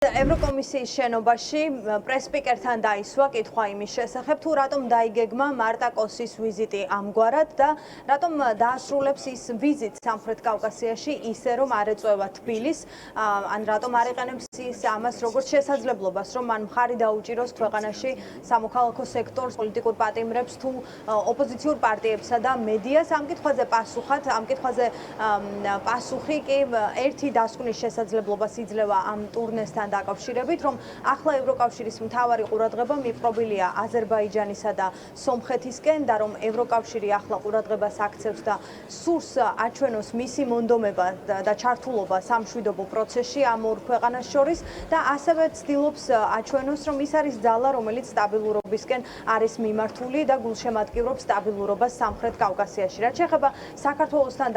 ევროკომისიის შენობაში პრესპიკერთან დაისვა კითხვა იმის შესახებ, თუ რატომ დაიგეგმა მარტა კოსის ვიზიტი ამგვარად და რატომ დაასრულებს ის ვიზიტ სამხრეთ კავკასიაში ისე, რომ არ ეწევა თბილისს, ან რატომ არ იყენებს ის ამას როგორც შესაძლებლობას, რომ მან მხარი დაუჭიროს ქვეყანაში სამოქალაქო სექტორს, პოლიტიკურ პატიმრებს თუ ოპოზიციურ პარტიებსა და მედიას. ამ კითხვაზე პასუხად, ამ კითხვაზე პასუხი კი ერთი დასკვნის შესაძლებლობას იძლევა ამ ტურნესთან დაკავშირებით, რომ ახლა ევროკავშირის მთავარი ყურადღება მიპყრობილია აზერბაიჯანისა და სომხეთისკენ და რომ ევროკავშირი ახლა ყურადღებას აქცევს და სურს აჩვენოს მისი მონდომება და ჩართულობა სამშვიდობო პროცესში ამ ორ ქვეყანას შორის და ასევე ცდილობს აჩვენოს, რომ ის არის ძალა, რომელიც სტაბილურობისკენ არის მიმართული და გულშემატკივრობს სტაბილურობას სამხრეთ კავკასიაში. რაც შეეხება საქართველოსთან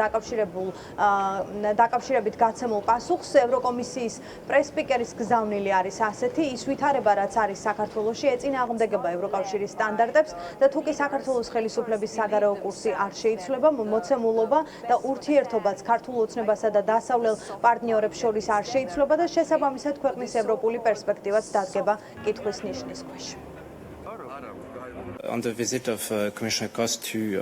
დაკავშირებით გაცემულ პასუხს, ევროკომისიის პრესპიკერის გზავნილი არის ასეთი, ის ვითარება, რაც არის საქართველოში, ეწინააღმდეგება ევროკავშირის სტანდარტებს და თუ კი საქართველოს ხელისუფლების საგარეო კურსი არ შეიცვლება, მოცემულობა და ურთიერთობაც ქართულ ოცნებასა და დასავლელ პარტნიორებს შორის არ შეიცვლება და შესაბამისად ქვეყნის ევროპული პერსპექტივაც დადგება კითხვის ნიშნის ქვეშ. On the visit of Commissioner Kos to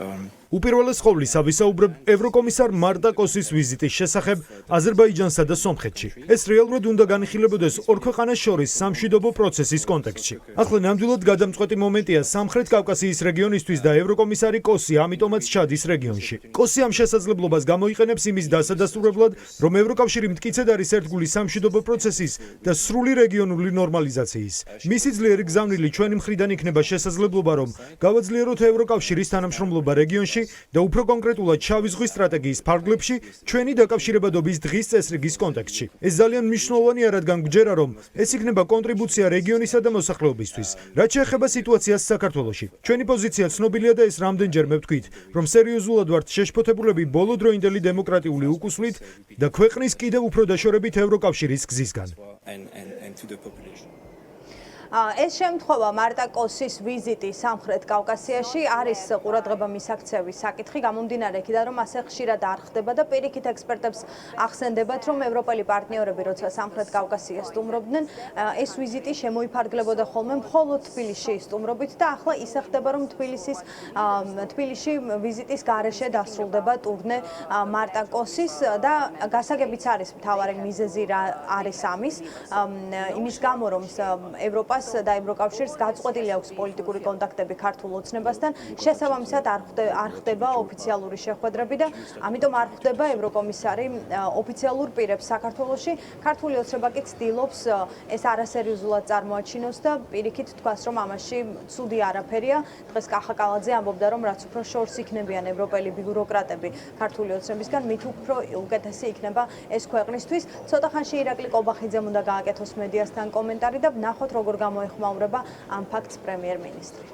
უპირველეს ყოვლისა ვისაუბრებ ევროკომისარ მარტა კოსის ვიზიტის შესახებ აზერბაიჯანსა და სომხეთში. ეს რეალურად უნდა განიხილებოდეს ორ ქვეყანას შორის სამშვიდობო პროცესის კონტექსტში. ახლა ნამდვილად გადამწყვეტი მომენტია სამხრეთ კავკასიის რეგიონისთვის და ევროკომისარი კოსი ამიტომაც ჩადის რეგიონში. კოსი ამ შესაძლებლობას გამოიყენებს იმის დასადასტურებლად, რომ ევროკავშირი მტკიცედ არის ერთგული სამშვიდობო პროცესის და სრული რეგიონული ნორმალიზაციის. მისი ძლიერი გზავნილი ჩვენი მხრიდან იქნება შესაძლებლობა, რომ გავაძლიეროთ ევროკავშირის თანამშრომლობა რეგიონში და უფრო კონკრეტულად შავი ზღვის სტრატეგიის ფარგლებში ჩვენი დაკავშირებადობის დღის წესრიგის კონტექსტში. ეს ძალიან მნიშვნელოვანია, რადგან გვჯერა, რომ ეს იქნება კონტრიბუცია რეგიონისა და მოსახლეობისთვის. რაც შეეხება სიტუაციას საქართველოში, ჩვენი პოზიცია ცნობილია და ეს რამდენჯერმე ვთქვით, რომ სერიოზულად ვართ შეშფოთებულები ბოლოდროინდელი დემოკრატიული უკუსვლით და ქვეყნის კიდევ უფრო დაშორებით ევროკავშირის გზისგან. and to the population. ეს შემთხვევა მარტა კოსის ვიზიტი სამხრეთ კავკასიაში არის ყურადღება მისაქცევის საკითხი, გამომდინარე იქიდან, რომ ასე ხშირად არ ხდება და პირიქით ექსპერტებს ახსენდებათ, რომ ევროპელი პარტნიორები, როცა სამხრეთ კავკასიას სტუმრობდნენ, ეს ვიზიტი შემოიფარგლებოდა ხოლმე მხოლოდ თბილისში სტუმრობით და ახლა ისე ხდება, რომ თბილისში ვიზიტის გარეშე დასრულდება ტურნე მარტა კოსის და გასაგებიც არის მთავარი მიზეზი რა არის ამის, იმის გამო, რომ ევროპას და ევროკავშირს გაწყვეტილი აქვს პოლიტიკური კონტაქტები ქართულ ოცნებასთან, შესაბამისად არ ხდება ოფიციალური შეხვედრები და ამიტომ არ ხდება ევროკომისარი ოფიციალურ პირებს საქართველოში. ქართული ოცნება კი ცდილობს ეს არასერიოზულად წარმოაჩინოს და პირიქით თქვას, რომ ამაში ცუდი არაფერია. დღეს კახა კალაძე ამბობდა, რომ რაც უფრო შორს იქნებიან ევროპელი ბიუროკრატები ქართული ოცნებისგან, მით უფრო უკეთესი იქნება ეს ქვეყნისთვის. ცოტა ხანში ირაკლი კობახიძემ უნდა გააკეთოს მედიასთან კომენტარი და ვნახოთ როგორ გამოეხმაურება ამ ფაქტს პრემიერ-მინისტრი.